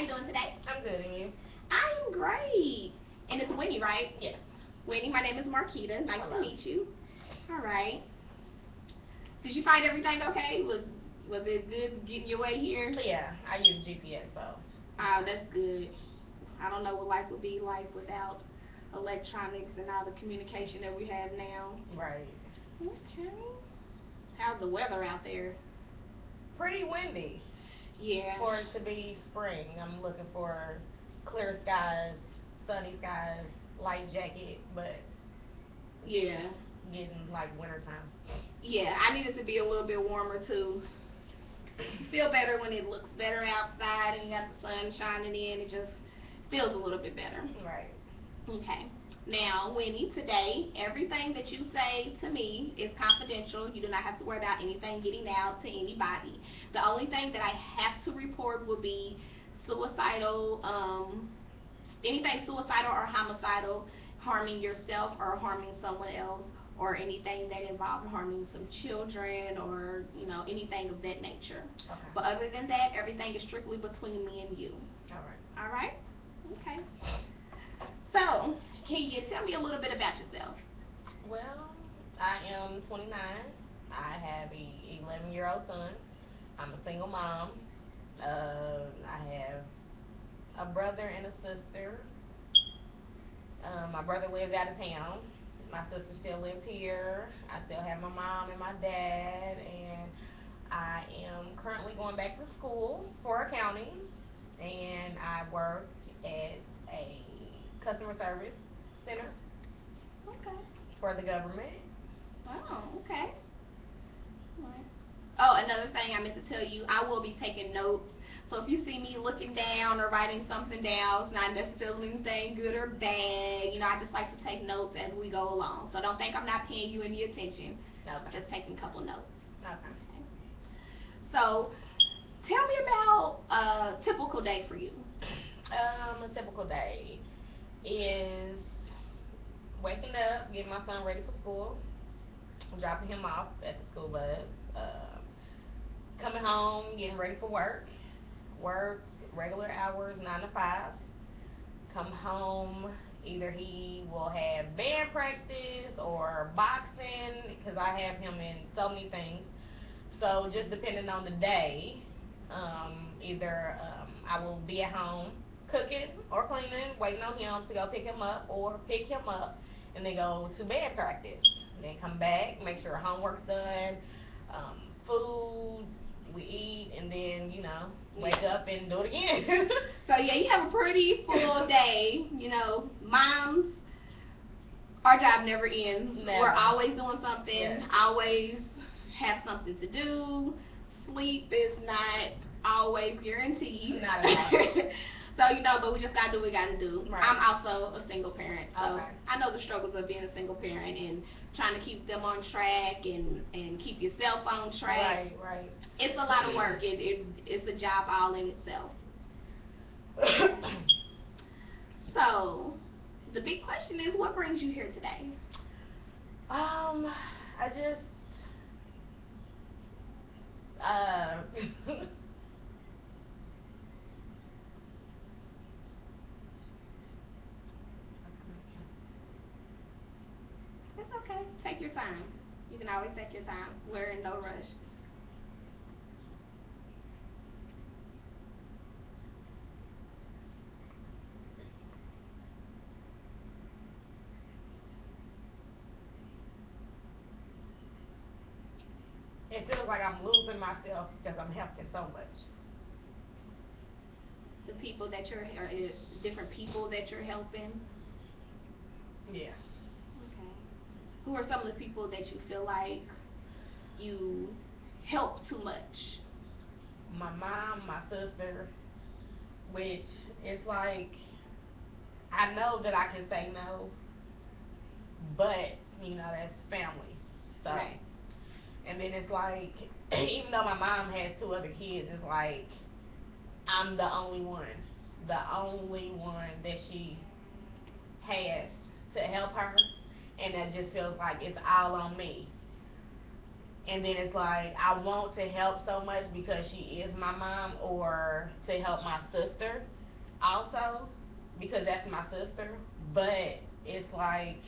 you doing today? I'm good, and you? I am great. And it's Winnie, right? Yeah. Winnie, my name is Marquita. Nice Hello. to meet you. All right. Did you find everything okay? Was it good getting your way here? Yeah, I use GPS, so. Oh, that's good. I don't know what life would be like without electronics and all the communication that we have now. Right. Okay. How's the weather out there? Pretty windy. Yeah. For it to be spring, I'm looking for clear skies, sunny skies, light jacket, but Yeah. getting like wintertime. Yeah, I need it to be a little bit warmer too. Feel better when it looks better outside and you got the sun shining in. It just feels a little bit better. Right. Okay. Now, Winnie, today, everything that you say to me is confidential. You do not have to worry about anything getting out to anybody. The only thing that I have to report will be suicidal, anything suicidal or homicidal, harming yourself or harming someone else, or anything that involved harming some children or, anything of that nature. Okay. But other than that, everything is strictly between me and you. All right. All right? Okay. So, can you tell me a little bit about yourself? Well, I am 29. I have a 11-year-old son. I'm a single mom. I have a brother and a sister. My brother lives out of town. My sister still lives here. I still have my mom and my dad, and I am currently going back to school for accounting, and I work at a customer service center Okay. for the government. Oh, okay. Right. Oh, another thing I meant to tell you, I will be taking notes. So if you see me looking down or writing something down, it's not necessarily anything good or bad. I just like to take notes as we go along. So don't think I'm not paying you any attention. Okay. I'm just taking a couple notes. Okay. Okay. So tell me about a typical day for you. A typical day is waking up, getting my son ready for school, dropping him off at the school bus, coming home, getting ready for work regular hours, 9 to 5. Come home, either he will have band practice or boxing, because I have him in so many things. So just depending on the day, either I will be at home cooking or cleaning, waiting on him to go pick him up, or pick him up and then go to band practice. Then come back, make sure homework's done, food, we eat, and then, wake up and do it again. So yeah, you have a pretty full day. Moms, our job never ends. Never. We're always doing something, Yes. always have something to do. Sleep is not always guaranteed. Not at all. So, but we just gotta do what we gotta do. Right. I'm also a single parent, so Okay. I know the struggles of being a single parent and trying to keep them on track and keep yourself on track. Right. It's a lot of work. It's a job all in itself. So, the big question is, what brings you here today? I just, It's okay. Take your time. You can always take your time. We're in no rush. it feels like I'm losing myself because I'm helping so much. The people that different people that you're helping. Yeah. Okay. Who are some of the people that you feel like you help too much? My mom, my sister, which is like, I know that I can say no, but, that's family. So, Right. and then it's like, even though my mom has 2 other kids, it's like, I'm the only one that she has to help her, and that just feels like it's all on me. And then it's like I want to help so much because she is my mom, or to help my sister also because that's my sister. But it's like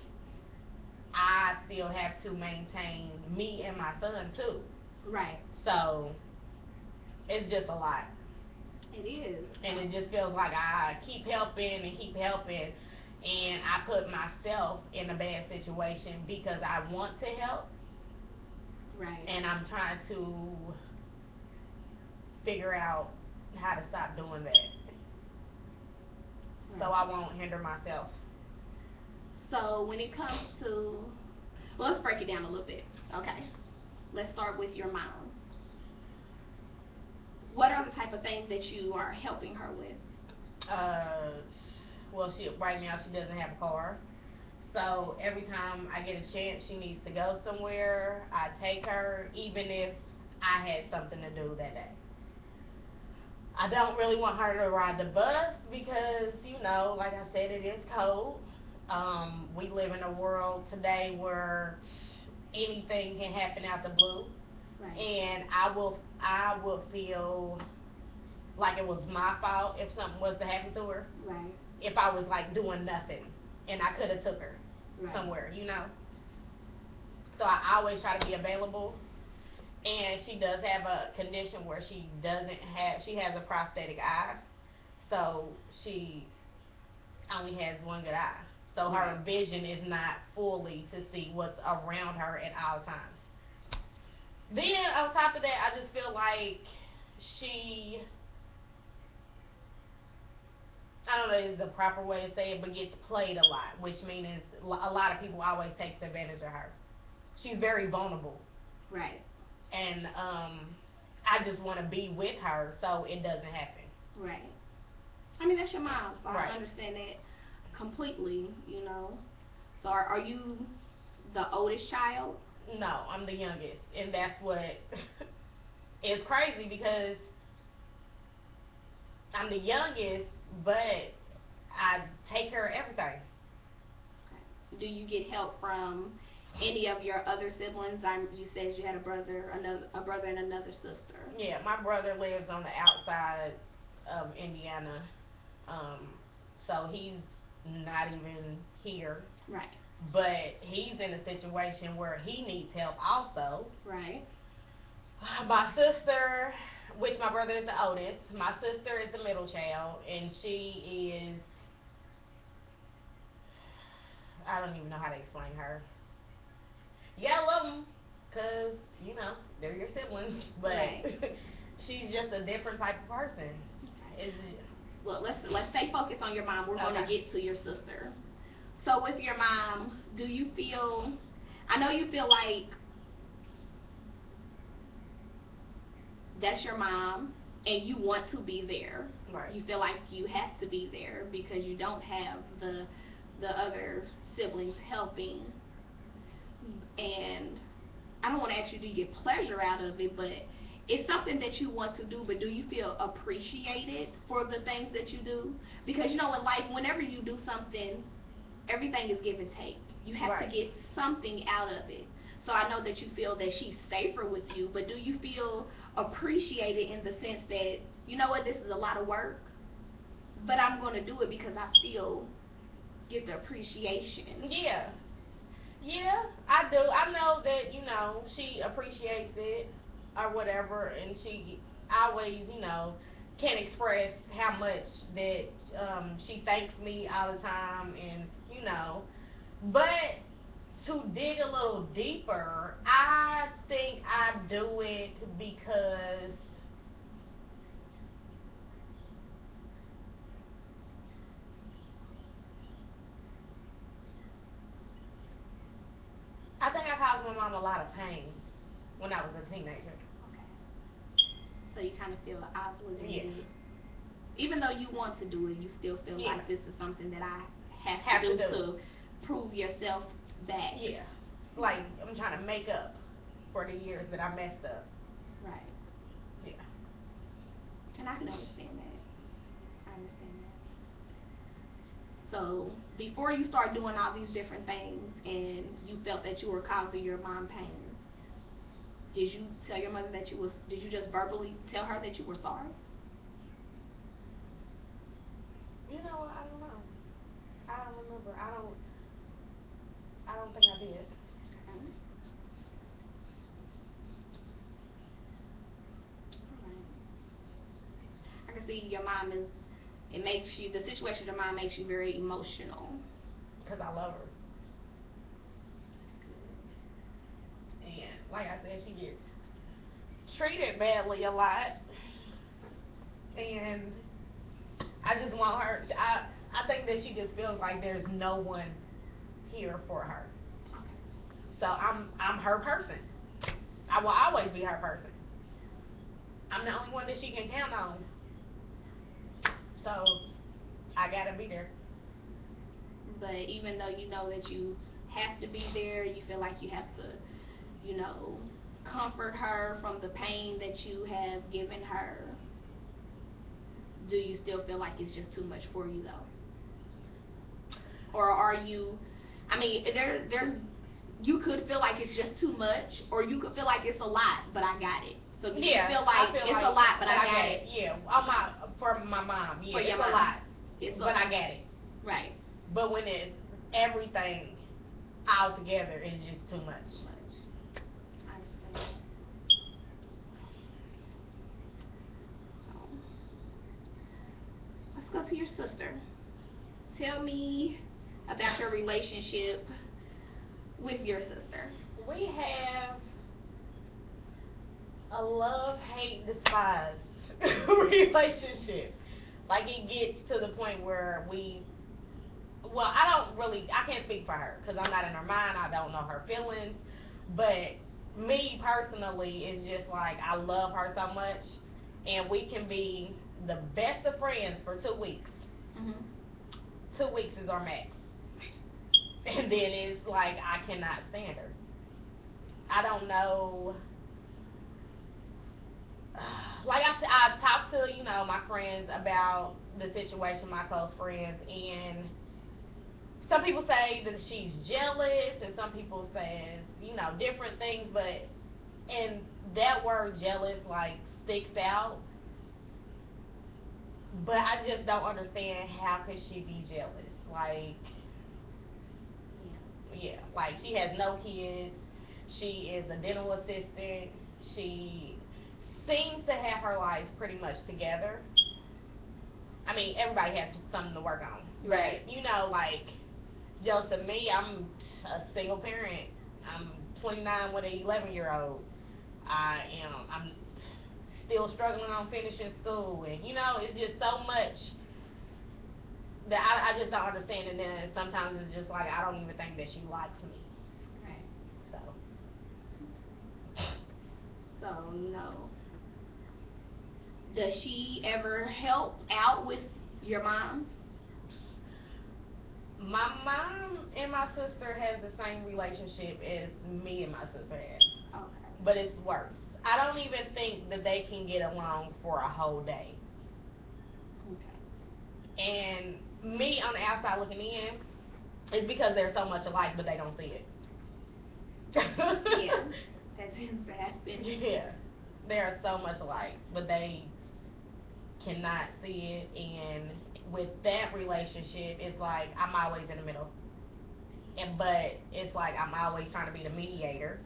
I still have to maintain me and my son too. Right. So it's just a lot. It is. And it just feels like I keep helping and keep helping, and I put myself in a bad situation because I want to help, Right. and I'm trying to figure out how to stop doing that so I won't hinder myself. So when it comes to, well, let's break it down a little bit. Okay. Let's start with your mom. What are the type of things that you are helping her with? Uh, well, she right now she doesn't have a car, so every time I get a chance she needs to go somewhere, I take her, even if I had something to do that day. I don't really want her to ride the bus because, like I said, it is cold. We live in a world today where anything can happen out the blue, Right. and I will feel like it was my fault if something was to happen to her. Right. If I was like doing nothing and I could have took her Right. somewhere. So I always try to be available. And she does have a condition where she has a prosthetic eye, so she only has one good eye. So her Right. vision is not fully to see what's around her at all times. Then on top of that, I just feel like she, I don't know if it's the proper way to say it, but gets played a lot, which means a lot of people always take advantage of her. She's very vulnerable. Right. And I just want to be with her so it doesn't happen. Right. I mean, that's your mom, so Right. I understand that completely. So are you the oldest child? No, I'm the youngest, and that's what is crazy because I'm the youngest, but I take care of everything. Okay. Do you get help from any of your other siblings? You said you had a brother and another sister. Yeah, my brother lives on the outside of Indiana, um, so he's not even here. Right. But he's in a situation where he needs help also. Right. My sister, which my brother is the oldest, my sister is the middle child, and she is, I don't even know how to explain her. You gotta love them, because, they're your siblings, but Right. she's just a different type of person. Okay. It's, Well, let's stay focused on your mom. We're going to Okay. get to your sister. So with your mom, do you feel? I know you feel like that's your mom, and you want to be there. Right. You feel like you have to be there because you don't have the other siblings helping. And I don't want to ask you, do you get pleasure out of it, but it's something that you want to do, but do you feel appreciated for the things that you do? Because in life, whenever you do something, everything is give and take. You have Right. to get something out of it. So I know that you feel that she's safer with you, but do you feel appreciated in the sense that, this is a lot of work, but I'm going to do it because I still get the appreciation. Yeah. Yeah, I do. I know that, she appreciates it or whatever, and she always, can express how much that she thanks me all the time, and, but to dig a little deeper, I think I do it because I think I caused my mom a lot of pain when I was a teenager. Okay. So you kind of feel Yeah. obligated. Even though you want to do it, you still feel Yeah. like this is something that I have, Have to to do do. to prove yourself back. Yeah. Like, I'm trying to make up for the years that I messed up. Right. Yeah. And I can understand that. I understand that. So before you start doing all these different things and you felt that you were causing your mom pain, Did you tell your mother that did you just verbally tell her that you were sorry? You know, I don't know. I don't remember. I don't think I did. Okay. Alright. I can see your mom the situation with your mom makes you very emotional. Because I love her. And like I said, she gets treated badly a lot. And I just want her. I think that she just feels like there's no one here for her. So I'm her person. I will always be her person. I'm the only one that she can count on. So I gotta be there. But even though you know that you have to be there, you feel like you have to, comfort her from the pain that you have given her. Do you still feel like it's just too much for you though? Or are you, there's, you could feel like it's just too much, or you could feel like it's a lot, but I got it. So do you feel like it's a lot, but I got it? Yeah, for my mom, yeah, it's a lot, but I got it. Right. But when it's everything all together, it's just too much. I understand. So, let's go to your sister. Tell me about your relationship with your sister. We have a love, hate, despise relationship. Like, it gets to the point where I can't speak for her because I'm not in her mind. I don't know her feelings. But me personally, it's just like I love her so much, and we can be the best of friends for 2 weeks. 2 weeks is our max. And then it's like I cannot stand her. I don't know. Like I've talked to my friends about the situation, my close friends, and some people say that she's jealous, and some people say different things, and that word jealous like sticks out. But I just don't understand how could she be jealous? Like, yeah, like she has no kids. She is a dental assistant. She seems to have her life pretty much together. I mean, everybody has something to work on. Right. Like, just to me, I'm a single parent. I'm 29 with an 11-year-old. I'm still struggling on finishing school. And, it's just so much that I just don't understand. And then sometimes it's just like, I don't even think that she likes me. Right. So, no. Does she ever help out with your mom? My mom and my sister has the same relationship as me and my sister have. Okay. But it's worse. I don't even think that they can get along for a whole day. Okay. And me on the outside looking in, it's because they're so much alike, but they don't see it. Yeah, that tends to happen. Yeah, they are so much alike, but they cannot see it. And with that relationship, it's like I'm always in the middle. But it's like I'm always trying to be the mediator.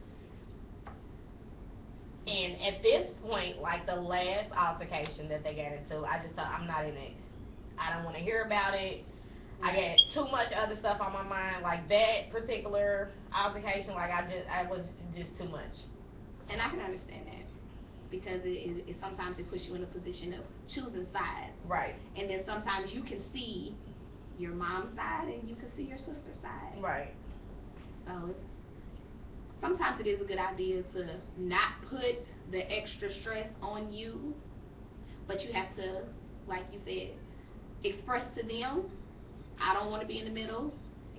And at this point, like the last altercation that they got into, I just thought I'm not in it. I don't want to hear about it. I got too much other stuff on my mind. Like that particular altercation, I was just too much. And I can understand that because it sometimes it puts you in a position of choosing sides. Right. And then sometimes you can see your mom's side and you can see your sister's side. Right. So sometimes it is a good idea to not put the extra stress on you, but you have to, like you said, express to them, I don't want to be in the middle.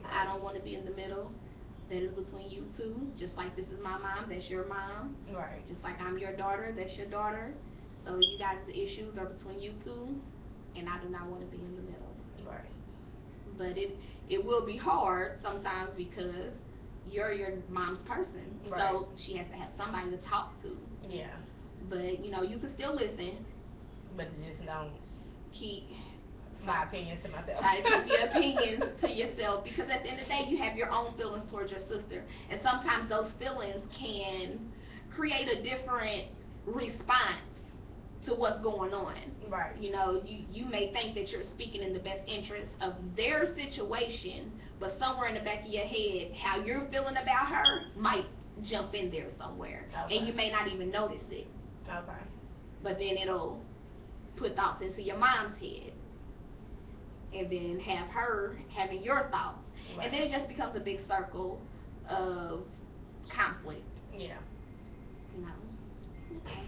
I don't want to be in the middle. That is between you two. Just like this is my mom, that's your mom. Right. Just like I'm your daughter, that's your daughter. So you guys' issues are between you two, and I do not want to be in the middle. Right. But it will be hard sometimes because you're your mom's person, Right. so she has to have somebody to talk to. Yeah. But you know, you can still listen. But just don't Keep my opinions to myself. try to keep your opinions to yourself, because at the end of the day, you have your own feelings towards your sister, and sometimes those feelings can create a different response to what's going on. Right. You know, you may think that you're speaking in the best interest of their situation, but somewhere in the back of your head, how you're feeling about her might jump in there somewhere, okay. and you may not even notice it. Okay. But then it'll put thoughts into your mom's head, and then have her having your thoughts, right. and then it just becomes a big circle of conflict. Yeah. You know. Okay.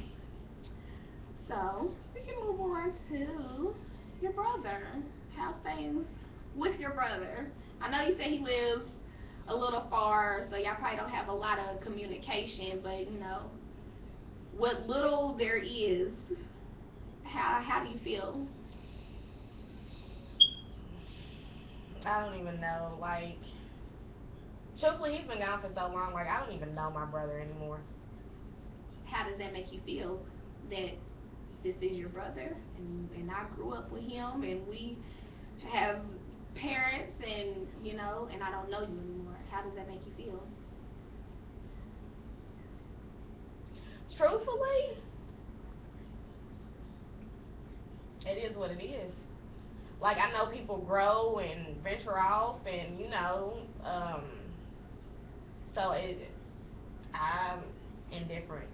So we can move on to your brother. How's things with your brother? I know you said he lives a little far, so y'all probably don't have a lot of communication, but you know, what little there is, how do you feel? I don't even know. Like, truthfully, he's been gone for so long. Like, I don't even know my brother anymore. How does that make you feel that this is your brother, and I grew up with him, and we have parents, and you know, and I don't know you anymore? How does that make you feel? Truthfully, it is what it is. Like, I know people grow and venture off, and you know, so I'm indifferent.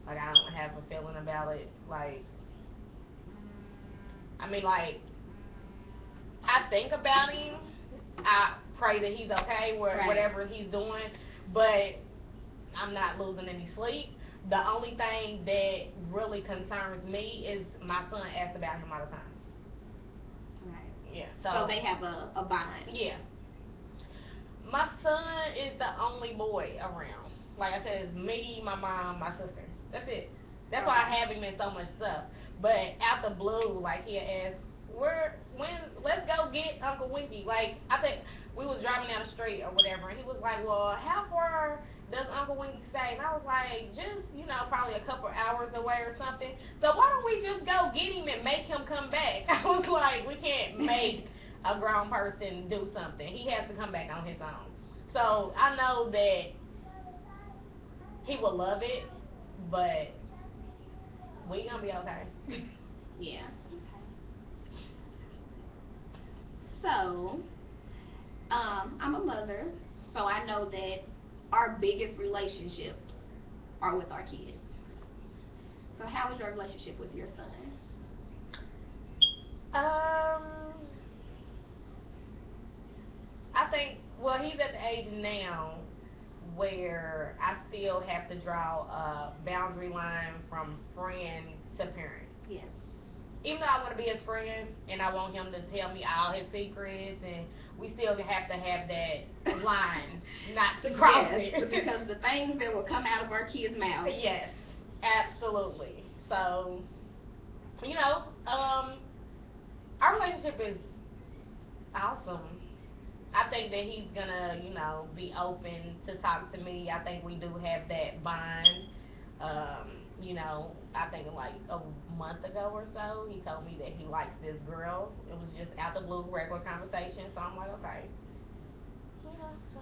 Like, I don't have a feeling about it. Like, I mean, like, I think about him. I pray that he's okay, Right. whatever he's doing, but I'm not losing any sleep. The only thing that really concerns me is my son asks about him all the time. Right. Yeah. So they have a bond. Yeah. My son is the only boy around. Like I said, it's me, my mom, my sister. That's it. That's why I have him in so much stuff. But out the blue, like, he asked, let's go get Uncle Winky. Like, I think we was driving down the street or whatever, and he was like, well, how far does Uncle Winky stay? And I was like, just, you know, probably a couple hours away or something. So why don't we just go get him and make him come back? I was like, we can't make a grown person do something. He has to come back on his own. So I know that he will love it, but we gonna be okay. Yeah. Okay. So, I'm a mother, so I know that our biggest relationships are with our kids. So how is your relationship with your son? I think, well, he's at the age now where I still have to draw a boundary line from friend to parent. Yes. Even though I want to be his friend and I want him to tell me all his secrets, and we still have to have that line, not to cross yes, it. because the things that will come out of our kids' mouths. Yes, absolutely. So, you know, our relationship is awesome. I think that he's gonna, you know, be open to talk to me. I think we do have that bond. You know, I think like a month ago or so, he told me that he likes this girl. It was just out the blue, regular conversation. So I'm like, okay. You know, so.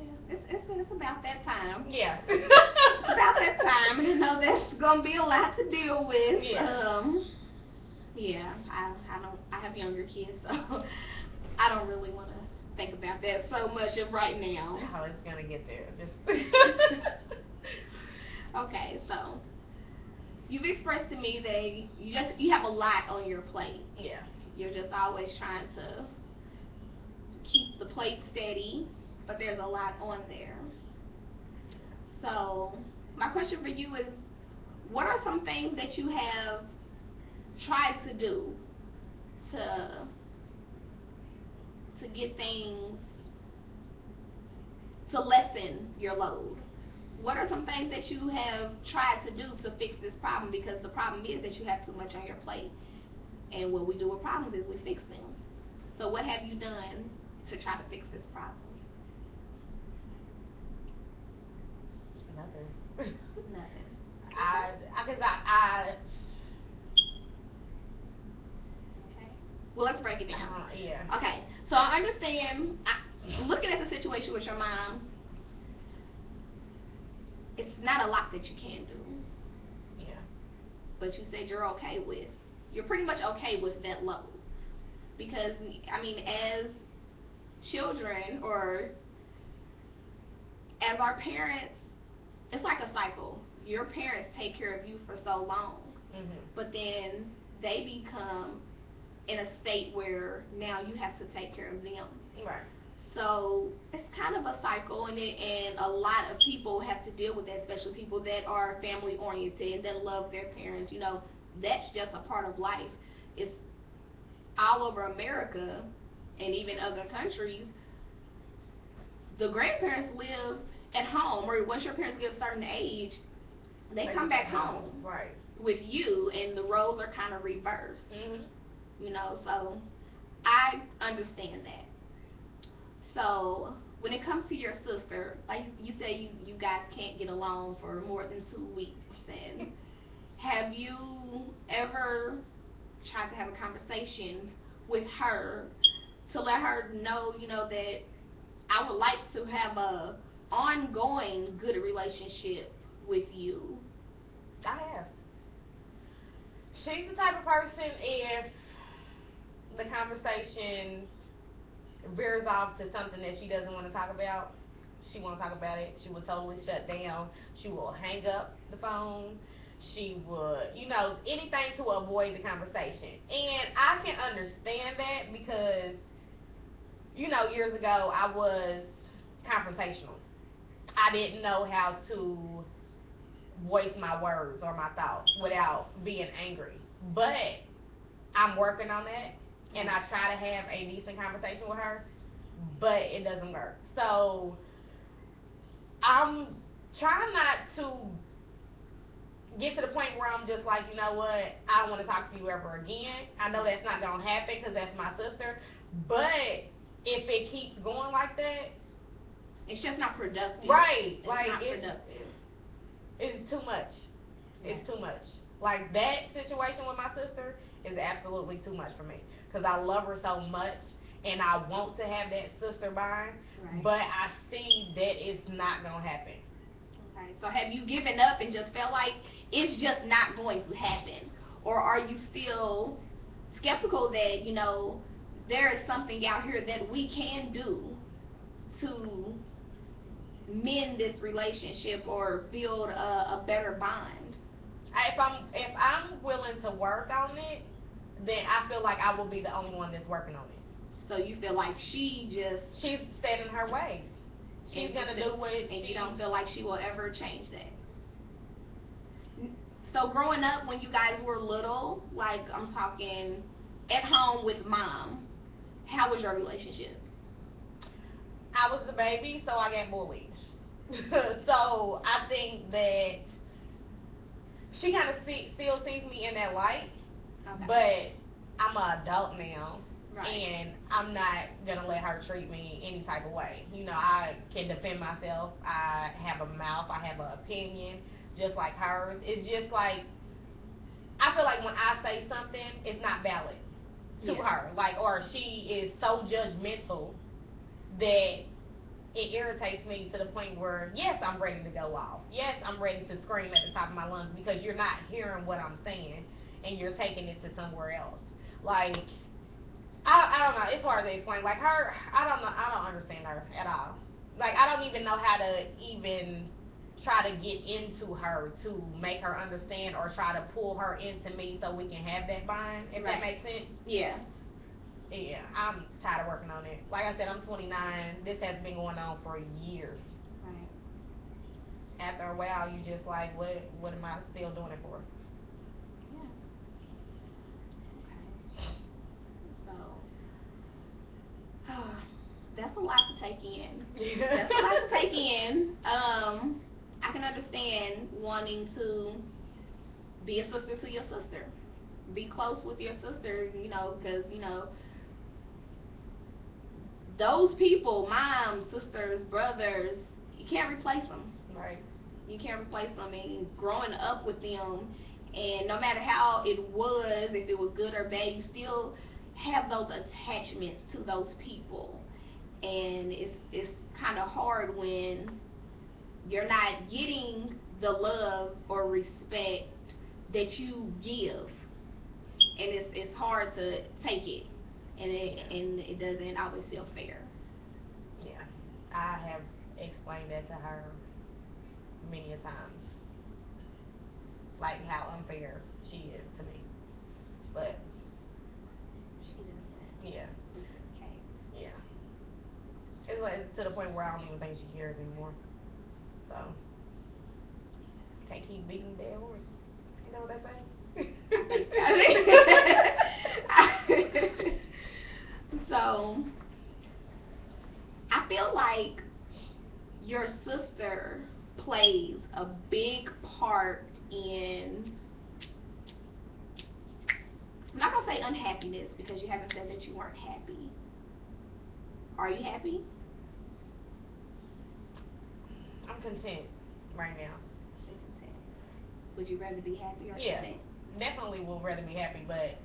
Yeah, it's about that time. Yeah. It's about that time. You know, there's gonna be a lot to deal with. Yeah. Yeah, I have younger kids, so I don't really want to think about that so much of right now. Oh, it's gonna get there. Just. Okay, so you've expressed to me that you have a lot on your plate. Yeah. You're just always trying to keep the plate steady, but there's a lot on there. So my question for you is, what are some things that you have tried to do to get things to lessen your load? What are some things that you have tried to do to fix this problem? Because the problem is that you have too much on your plate, and what we do with problems is we fix them. So what have you done to try to fix this problem? Nothing. Nothing. Cause Okay. Well, let's break it down. Yeah. Okay. So I understand. Looking at the situation with your mom, it's not a lot that you can do. Yeah. But you said you're pretty much okay with that load. Because, I mean, as children or as our parents, it's like a cycle. Your parents take care of you for so long, but then they become in a state where now you have to take care of them. Right. So it's kind of a cycle, and a lot of people have to deal with that, especially people that are family oriented and that love their parents. You know, that's just a part of life. It's all over America and even other countries. The grandparents live at home, or once your parents get a certain age, they come back home right. with you, and the roles are kind of reversed. Mm-hmm. You know, so I understand that. So when it comes to your sister, like you say, you guys can't get along for more than 2 weeks, and have you ever tried to have a conversation with her to let her know, you know, that I would like to have a ongoing good relationship with you? I have. She's the type of person, if the conversation veers off to something that she doesn't want to talk about, she won't talk about it. She will totally shut down. She will hang up the phone. She would, you know, anything to avoid the conversation. And I can understand that because, you know, years ago I was confrontational. I didn't know how to voice my words or my thoughts without being angry. But I'm working on that, and I try to have a decent conversation with her, but it doesn't work. So I'm trying not to get to the point where I'm just like, you know what, I don't want to talk to you ever again. I know that's not going to happen because that's my sister, but if it keeps going like that, it's just not productive. Right. It's not productive. It's too much. It's too much. Like, that situation with my sister is absolutely too much for me because I love her so much and I want to have that sister bond, but I see that it's not going to happen. Okay, so have you given up and just felt like it's just not going to happen? Or are you still skeptical that, you know, there is something out here that we can do to mend this relationship or build a better bond? If I'm willing to work on it, then I feel like I will be the only one that's working on it. So you feel like she's set in her ways. She's gonna do what you don't feel like she will ever change that. So growing up, when you guys were little, like I'm talking at home with mom, how was your relationship? I was the baby, so I got bullied. So I think that she kind of still sees me in that light, but I'm an adult now, and I'm not gonna let her treat me any type of way. You know, I can defend myself. I have a mouth. I have an opinion, just like hers. It's just like I feel like when I say something, it's not valid to her. Like, or she is so judgmental that it irritates me to the point where, yes, I'm ready to go off. Yes, I'm ready to scream at the top of my lungs because you're not hearing what I'm saying and you're taking it to somewhere else. Like, I don't know. It's hard to explain. Like, her, I don't know. I don't understand her at all. Like, I don't even know how to even try to get into her to make her understand or try to pull her into me so we can have that bond, if that makes sense. Yeah. Yeah, I'm tired of working on it. Like I said, I'm 29. This has been going on for years. Right. After a while, you just like, what am I still doing it for? Yeah. Okay. So, that's a lot to take in. That's a lot to take in. I can understand wanting to be a sister to your sister. Be close with your sister, you know, because, you know, those people, moms, sisters, brothers, you can't replace them. Right. You can't replace them. And growing up with them, and no matter how it was, if it was good or bad, you still have those attachments to those people. And it's kind of hard when you're not getting the love or respect that you give, and it's hard to take it, and it doesn't always feel fair. Yeah, I have explained that to her many a times, like how unfair she is to me. But She doesn't. yeah, Okay. yeah, it's like to the point where I don't even think she cares anymore. So can't keep beating dead horse. You know what they say? So I feel like your sister plays a big part in, I'm not gonna say unhappiness because you haven't said that you weren't happy. Are you happy? I'm content right now. You're content. Would you rather be happy or Yeah, content? definitely would rather be happy, but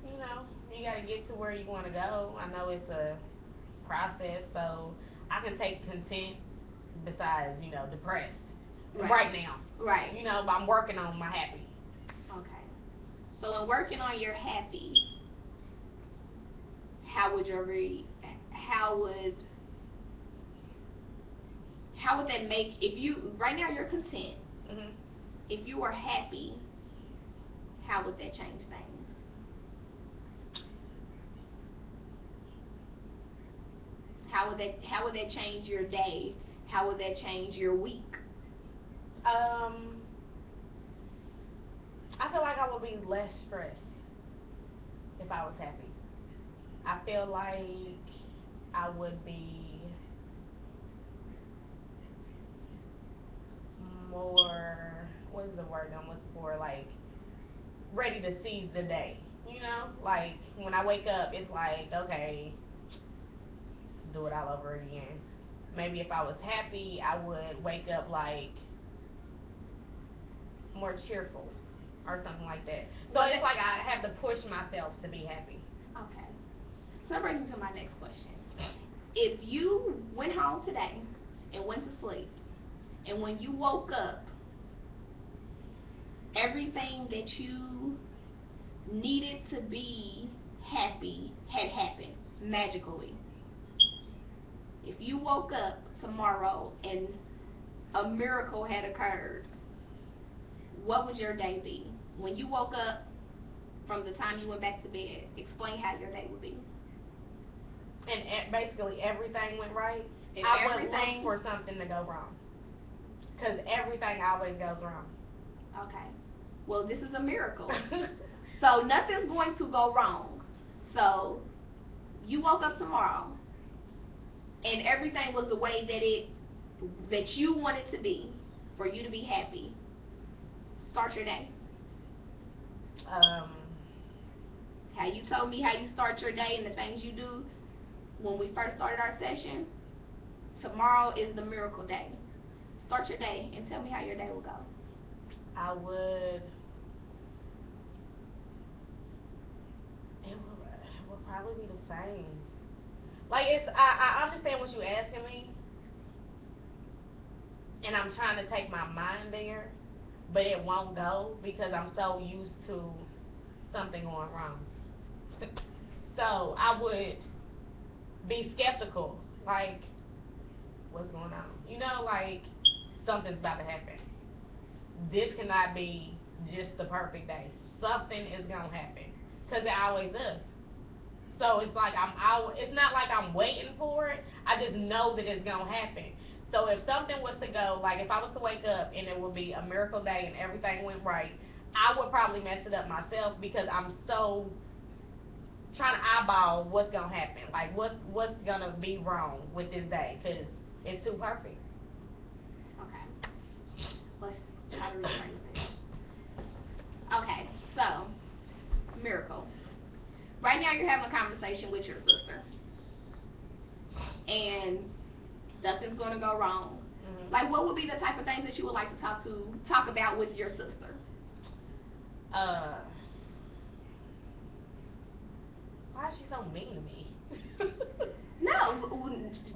you know, you gotta get to where you want to go. I know it's a process, so I can take content besides, depressed right now. Right. But I'm working on my happy. Okay. So in working on your happy, how would your how would that make, if you right now you're content, Mhm. if you were happy, how would that change things? How would that change your day? How would that change your week? I feel like I would be less stressed if I was happy. I feel like I would be more, what is the word I'm looking for? Like, ready to seize the day. Like, when I wake up, it's like, okay, do it all over again. Maybe if I was happy, I would wake up like more cheerful or something like that. So it's like I have to push myself to be happy. Okay. So that brings me to my next question. If you went home today and went to sleep, and when you woke up, everything that you needed to be happy had happened magically. If you woke up tomorrow and a miracle had occurred, what would your day be? When you woke up from the time you went back to bed, explain how your day would be. And basically everything went right. If I would look for something to go wrong, because everything always goes wrong. Okay. Well, this is a miracle. So nothing's going to go wrong. So you woke up tomorrow and everything was the way that you want it to be for you to be happy. Start your day. How you told me how you start your day and the things you do when we first started our session. Tomorrow is the miracle day. Start your day and tell me how your day will go. I would. It would probably be the same. Like, I understand what you asking me, and I'm trying to take my mind there, but it won't go because I'm so used to something going wrong. So I would be skeptical, like, what's going on? Like, something's about to happen. This cannot be just the perfect day. Something is gonna happen, cause it always does. So it's like it's not like I'm waiting for it. I just know that it's gonna happen. So if something was to go, like if I was to wake up and it would be a miracle day and everything went right, I would probably mess it up myself because I'm so trying to eyeball what's gonna happen. Like what's gonna be wrong with this day because it's too perfect. Okay. Let's try to rephrase it. Okay, so miracle. Right now you're having a conversation with your sister, and Nothing's gonna go wrong. Mhm. Like, what would be the type of things that you would like to talk about with your sister? Why is she so mean to me? No,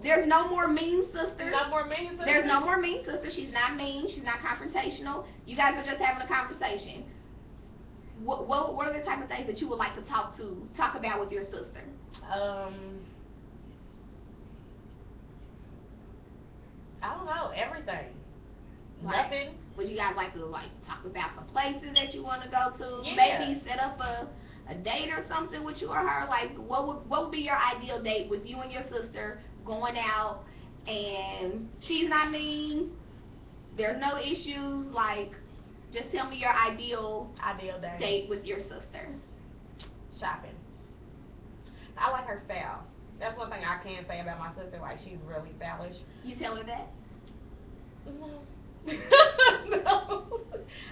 there's no more mean sister. No more mean sister? There's no more mean sister. She's not mean. She's not confrontational. You guys are just having a conversation. What are the type of things that you would like to talk about with your sister? I don't know, everything. Like, Nothing. would you guys like to talk about some places that you want to go to? Yeah. Maybe set up a date or something with you or her? Like, what would be your ideal date with you and your sister going out, and she's not mean, there's no issues? Like, just tell me your ideal date with your sister. Shopping. I like her style. That's one thing I can say about my sister. Like, she's really stylish. You tell her that? No. No.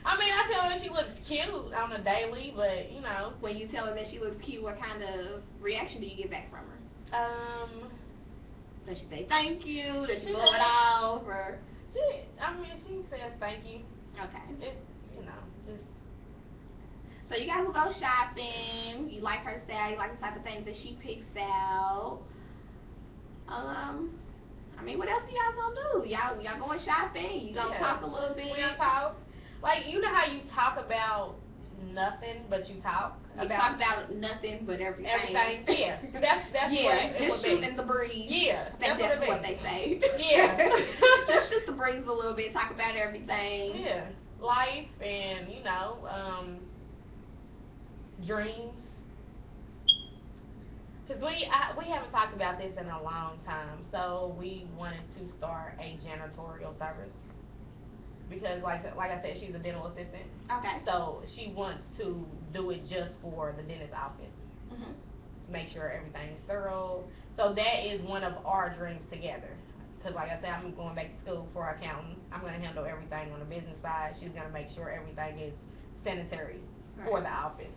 I mean, I tell her she looks cute on a daily, but you know. When you tell her that she looks cute, what kind of reaction do you get back from her? Does she say thank you? Does she blow it off? Or she says thank you. Okay. It's, just. So you guys will go shopping. You like her style. You like the type of things that she picks out. What else you guys gonna do? Y'all going shopping? You gonna talk a little bit? We gonna talk. Like, you know how you talk about nothing, but you talk talk about nothing but everything. Everything, yeah. That's yeah, what it just would be. shooting the breeze. Yeah, I think that's what they say. Yeah. Just shoot the breeze a little bit. Talk about everything. Yeah, life and dreams. Because we haven't talked about this in a long time, so we wanted to start a janitorial service. Because, like I said, she's a dental assistant. Okay. So she wants to do it just for the dentist office. Mhm. Make sure everything's thorough. So that is one of our dreams together. Because, like I said, I'm going back to school for accounting. I'm going to handle everything on the business side. She's going to make sure everything is sanitary for the office.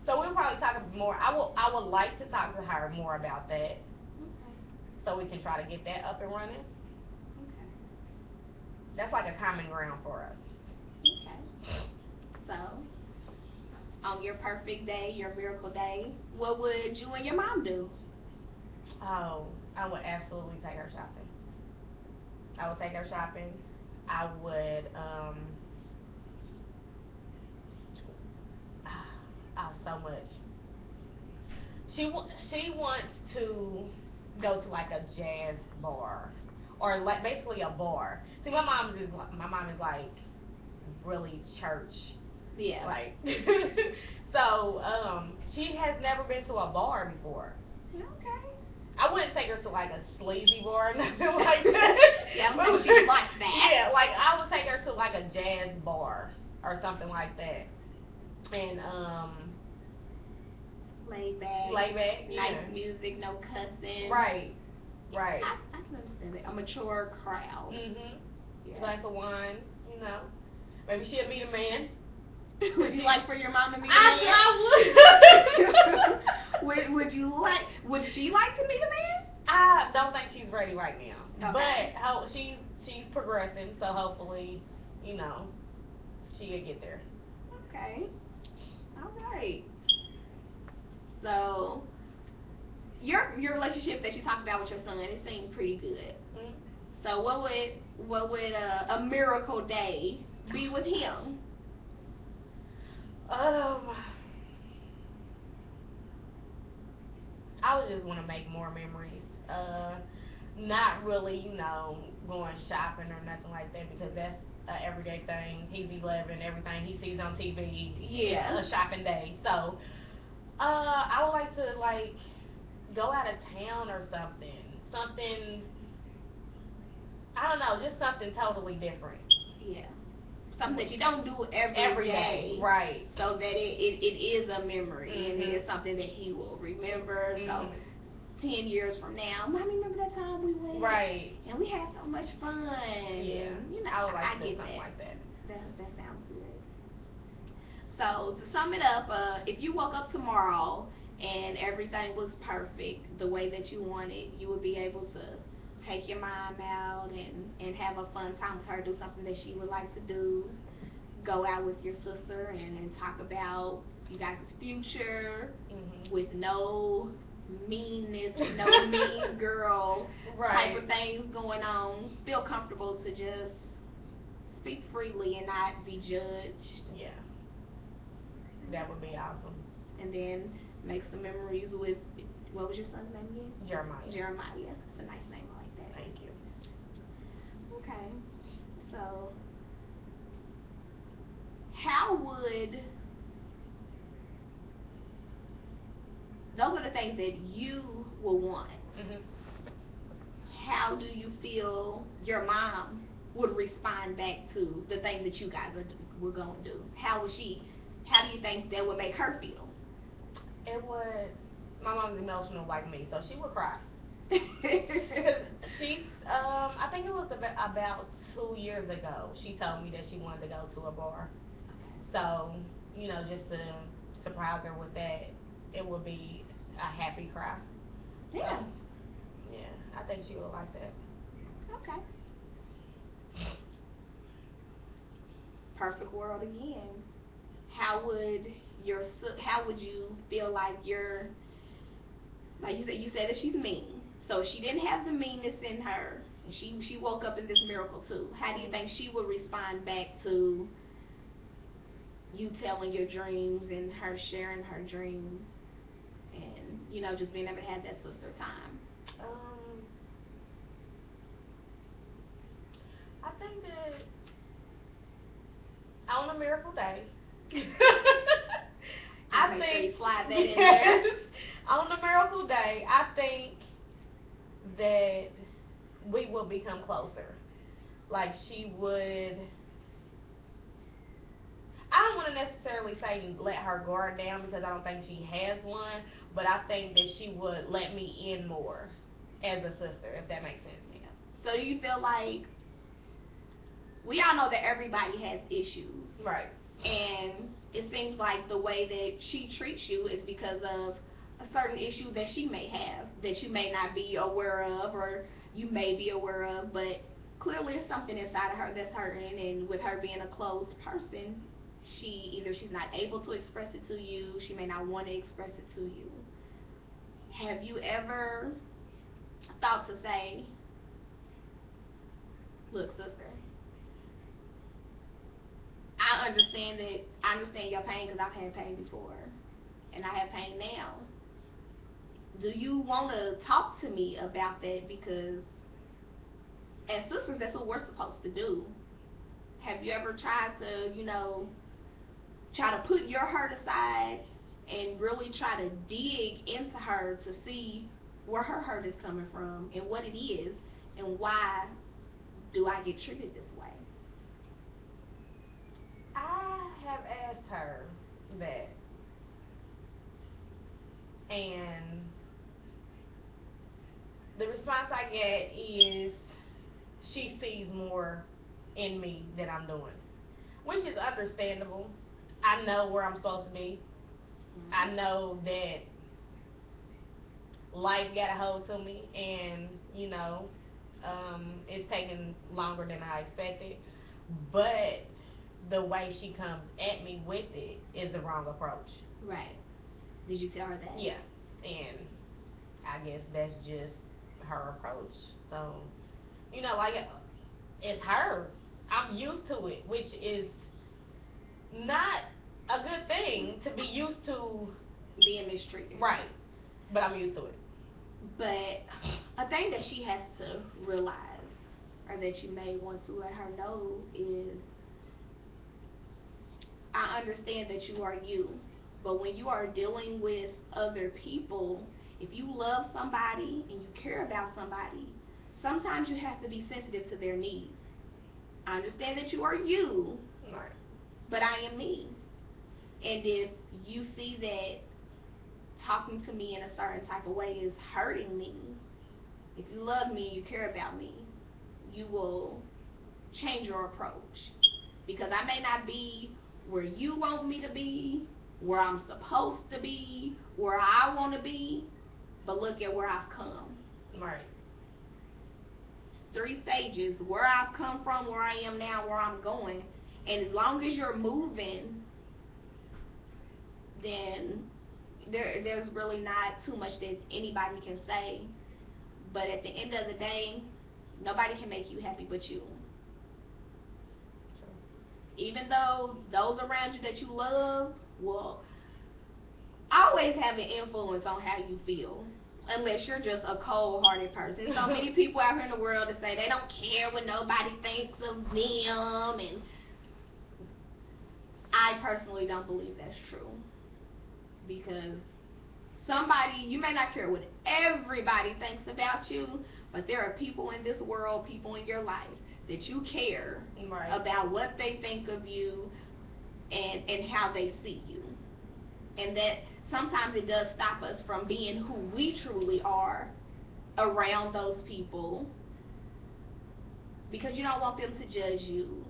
So we'll probably talk more. I would like to talk to her more about that. Okay. So we can try to get that up and running. Okay. That's like a common ground for us. Okay. So, on your perfect day, your miracle day, what would you and your mom do? Oh, I would absolutely take her shopping. I would take her shopping. I would, so much. She wants to go to like a jazz bar, or like basically a bar. See, my mom is like really church. Yeah. Like, so she has never been to a bar before. Okay. I wouldn't take her to like a sleazy bar or nothing like that. Yeah, I don't think she likes that. Yeah, like I would take her to like a jazz bar or something like that. And laid back. Nice Yeah. Music, no cussing. Right. I can understand it. A mature crowd. Mhm. Yeah. Glass of wine, Maybe she'll meet a man. Would you like for your mom to meet a man? I would. Would she like to meet a man? I don't think she's ready right now. Okay. But she's progressing, so hopefully, she'll get there. Okay. All right. So, your relationship that you talked about with your son, it seemed pretty good. Mm-hmm. So, what would a miracle day be with him? I would just want to make more memories. Not really, going shopping or nothing like that, because that's an everyday thing. He's 11, everything he sees on TV. Yeah. A shopping day. So, I would like to go out of town or something. Something, I don't know, just something totally different. Yeah. Something that you don't do every day. Right. So that it is a memory, and it is something that he will remember. So 10 years from now, Mommy, remember that time we went? Right. And we had so much fun. Yeah. And, I would like to do get something that. like that. That sounds good. So to sum it up, if you woke up tomorrow and everything was perfect the way that you wanted, you would be able to take your mom out and have a fun time with her, do something that she would like to do, go out with your sister and talk about you guys' future with no meanness, no mean girl type of things going on. Feel comfortable to just speak freely and not be judged. Yeah. That would be awesome. And then make some memories with, what was your son's name again? Jeremiah. Jeremiah. That's a nice name. I like that. Thank you. Okay. So, how would, those are the things that you will want. How do you feel your mom would respond back to the things that you guys were going to do? How do you think that would make her feel? It would, my mom's emotional like me, so she would cry. She, I think it was about 2 years ago, she told me that she wanted to go to a bar. So, you know, just to surprise her with that, it would be a happy cry. Yeah. So, yeah, I think she would like that. Okay. Perfect world again. How would you feel like you said that she's mean. So she didn't have the meanness in her. She woke up in this miracle too. How do you think she would respond back to you telling your dreams and her sharing her dreams and, you know, just being able to have that sister time? I think that on a miracle day, I Make sure think you slide that in there. on a miracle day, I think that we will become closer. Like she would. I don't want to necessarily say let her guard down because I don't think she has one, but I think that she would let me in more as a sister, if that makes sense. Yeah. So you feel like, we all know that everybody has issues. Right. And it seems like the way that she treats you is because of a certain issue that she may have that you may not be aware of, or you may be aware of, but clearly it's something inside of her that's hurting, and with her being a closed person, she's not able to express it to you, she may not want to express it to you. Have you ever thought to say, look, sister, I understand your pain because I've had pain before, and I have pain now. Do you want to talk to me about that? Because as sisters, that's what we're supposed to do. Have you ever tried to, try to put your hurt aside and really try to dig into her to see where her hurt is coming from and what it is and why do I get treated this way? I have asked her that, and the response I get is she sees more in me than I'm doing, which is understandable. I know where I'm supposed to be. I know that life got a hold to me, and it's taking longer than I expected. But the way she comes at me with it is the wrong approach. Right. Did you tell her that? Yeah, and I guess that's just her approach. So, like it's her. I'm used to it, which is not a good thing to be used to being mistreated. Right, but I'm used to it. But a thing that she has to realize, or that you may want to let her know, is I understand that you are you, but when you are dealing with other people, if you love somebody and you care about somebody, sometimes you have to be sensitive to their needs. I understand that you are you, right, but I am me. And if you see that talking to me in a certain type of way is hurting me, if you love me, you care about me, you will change your approach. Because I may not be where you want me to be, where I'm supposed to be, where I want to be, but look at where I've come. Right. 3 stages: where I've come from, where I am now, where I'm going. And as long as you're moving, then there's really not too much that anybody can say. But at the end of the day, nobody can make you happy but you. Even though those around you that you love will always have an influence on how you feel, unless you're just a cold-hearted person. So many people out here in the world that say they don't care what nobody thinks of them, and I personally don't believe that's true. Because you may not care what everybody thinks about you, but there are people in this world, people in your life, that you care about what they think of you and how they see you. And that sometimes it does stop us from being who we truly are around those people, because you don't want them to judge you,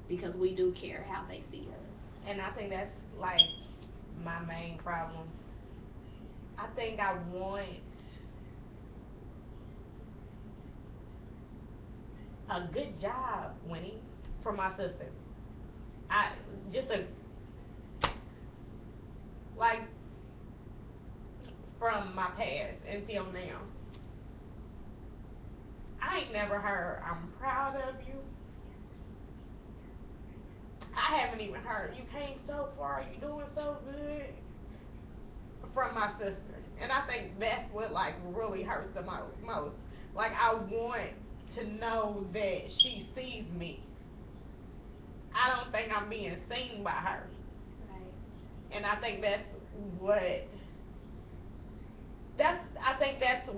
because we do care how they see us. And I think that's like my main problem. I think I want a good job, Winnie, for my sisters. I just like from my past until now. I ain't never heard "I'm proud of you." I haven't even heard "you came so far, you doing so good" from my sister. And I think that's what like really hurts the most. Like, I want to know that she sees me. I don't think I'm being seen by her. Right. And I think that's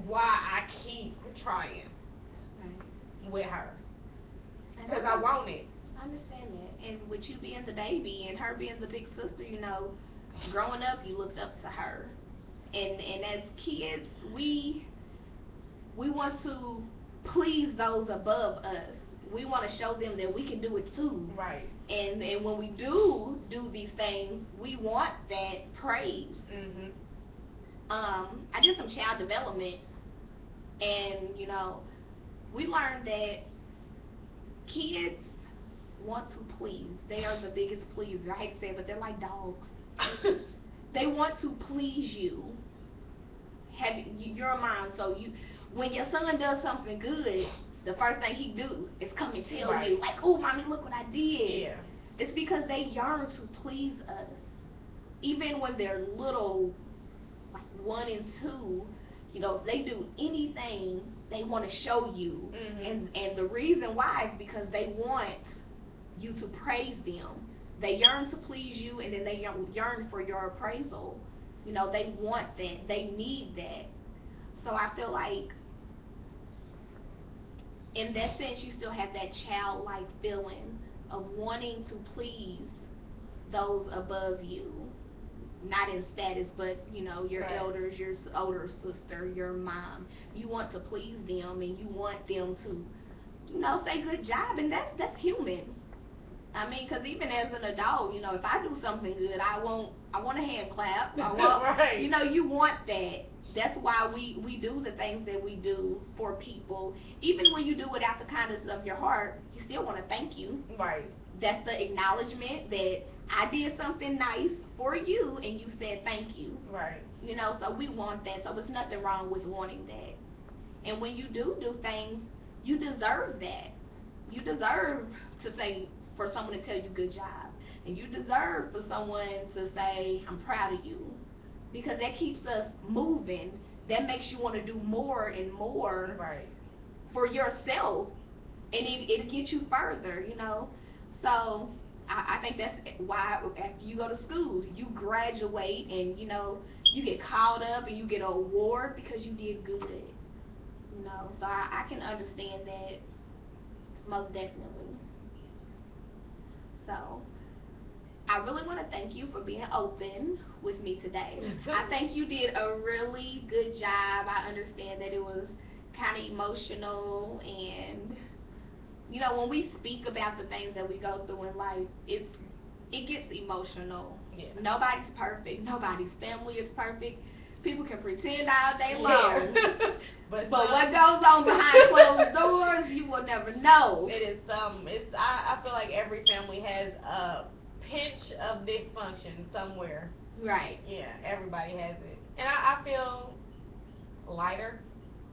why I keep trying with her. Because I want it. I understand that. And with you being the baby and her being the big sister, growing up, you looked up to her. And as kids, we want to please those above us. We want to show them that we can do it too. Right. And when we do these things, we want that praise. Mhm. I did some child development, and we learned that kids want to please. They are the biggest pleasers. I hate to say it, but they're like dogs. They want to please you. You're a mom, so when your son does something good, the first thing he do is come and tell you, like, "Oh, mommy, look what I did." Yeah. It's because they yearn to please us. Even when they're little, like 1 and 2, they do anything they want to show you. Mhm. And the reason why is because they want you to praise them. They yearn to please you, and then they yearn for your appraisal. They want that. They need that. So I feel like, in that sense, you still have that childlike feeling of wanting to please those above you. Not in status, but your elders, your older sister, your mom. You want to please them, and you want them to, say good job, and that's human. I mean, because even as an adult, if I do something good, I want a hand clap. I want, you want that. That's why we do the things that we do for people. Even when you do it out the kindness of your heart, you still want to thank you. Right. That's the acknowledgement that I did something nice for you, and you said thank you. Right. So we want that. So there's nothing wrong with wanting that. And when you do things, you deserve that. You deserve to say, for someone to tell you good job. And you deserve for someone to say, I'm proud of you. Because that keeps us moving. That makes you want to do more and more for yourself. And it'll get you further, So I think that's why after you go to school, you graduate and, you get called up and you get an award because you did good. So I can understand that most definitely. So I really want to thank you for being open with me today. I think you did a really good job. I understand that it was kind of emotional, and when we speak about the things that we go through in life, it gets emotional. Yeah. Nobody's perfect. Nobody's family is perfect. People can pretend all day long. Yeah. But what goes on behind closed doors, you will never know. It is I feel like every family has a pinch of dysfunction somewhere. Right. Yeah, everybody has it. And I feel lighter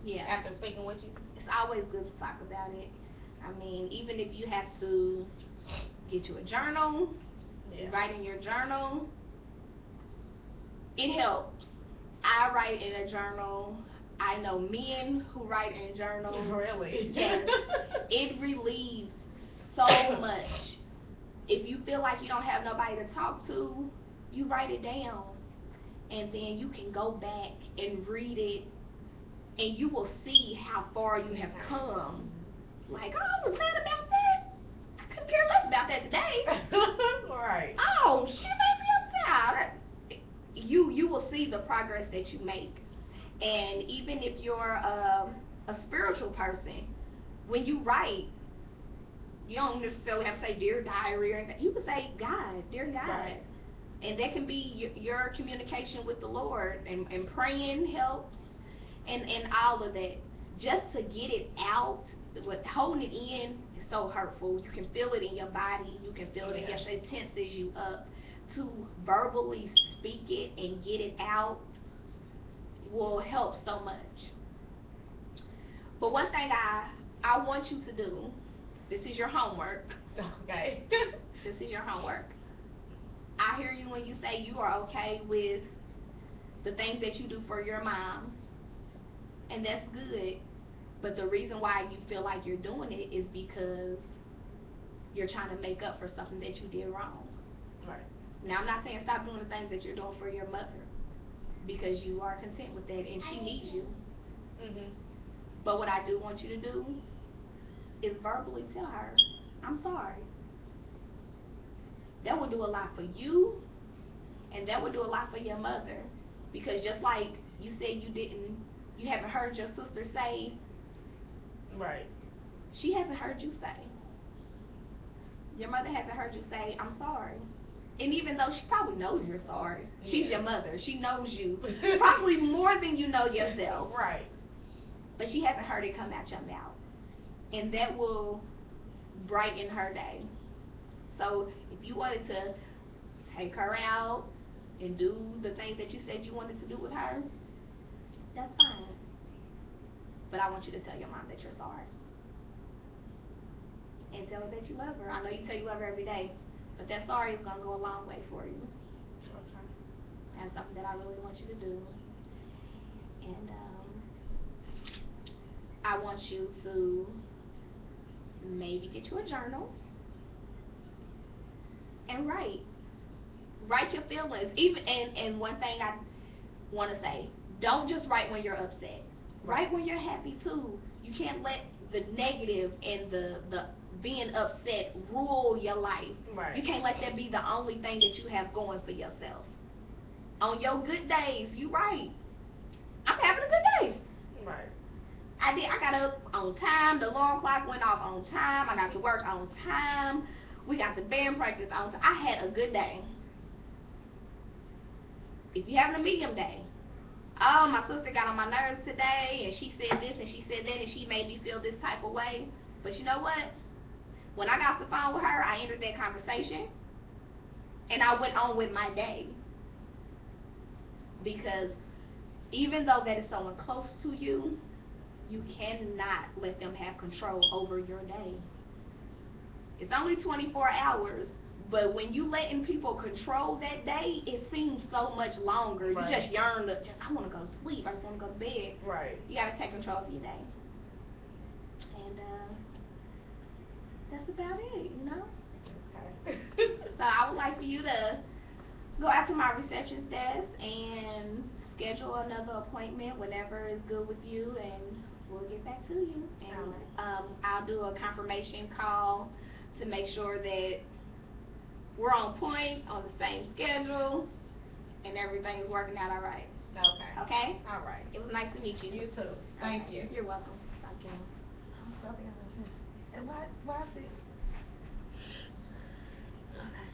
Yeah. after speaking with you. It's always good to talk about it. I mean, even if you have to get you a journal, write in your journal, it helps. I write in a journal. I know men who write in journals. Really? Yes. It relieves so much. If you feel like you don't have nobody to talk to, you write it down. And then you can go back and read it, and you will see how far you have come. Like, oh, I was mad about that. I couldn't care less about that today. Right. Oh, shit made me upset. You will see the progress that you make. And even if you're a spiritual person, when you write, you don't necessarily have to say dear diary or anything. You can say God, dear God. Right. And that can be your communication with the Lord, and praying helps, and all of that. Just to get it out, holding it in is so hurtful. You can feel it in your body. You can feel it in your shape. It tenses you up. To verbally speak it and get it out will help so much. But one thing I want you to do, this is your homework. Okay. This is your homework. I hear you when you say you are okay with the things that you do for your mom, and that's good. But the reason why you feel like you're doing it is because you're trying to make up for something that you did wrong. Right. Now, I'm not saying stop doing the things that you're doing for your mother, because you are content with that and she needs you. But what I do want you to do is verbally tell her, I'm sorry. That will do a lot for you, and that will do a lot for your mother. Because just like you said you haven't heard your sister say. Right. She hasn't heard you say. Your mother hasn't heard you say, I'm sorry. And even though she probably knows you're sorry, she's your mother. She knows you probably more than you know yourself. Right. But she hasn't heard it come out your mouth. And that will brighten her day. So if you wanted to take her out and do the things that you said you wanted to do with her, that's fine. But I want you to tell your mom that you're sorry. And tell her that you love her. I know you tell you love her every day, but that sorry is going to go a long way for you. Okay. That's something that I really want you to do. And I want you to maybe get you a journal and write your feelings. Even and one thing I want to say, don't just write when you're upset. Write when you're happy too. You can't let the negative and the being upset rule your life. Right. You can't let that be the only thing that you have going for yourself. On your good days, you write, I'm having a good day. Right. I got up on time. The alarm clock went off on time. I got to work on time. We got to band practice on time. I had a good day. If you're having a medium day, oh, my sister got on my nerves today, and she said this and she said that, and she made me feel this type of way. But you know what? When I got off the phone with her, I entered that conversation, and I went on with my day. Because even though that is someone close to you, you cannot let them have control over your day. It's only 24 hours, but when you letting people control that day, it seems so much longer. Right. You just yearn to, I want to go to sleep. I just want to go to bed. Right. You got to take control of your day. And that's about it, you know? Okay. So I would like for you to go out to my receptionist desk and schedule another appointment whenever is good with you, and we'll get back to you. And I'll do a confirmation call to make sure that we're on point, on the same schedule, and everything's working out all right. Okay. Okay? All right. It was nice to meet you. You too. Thank you. You're welcome. Okay. I'm so and why is it? Okay.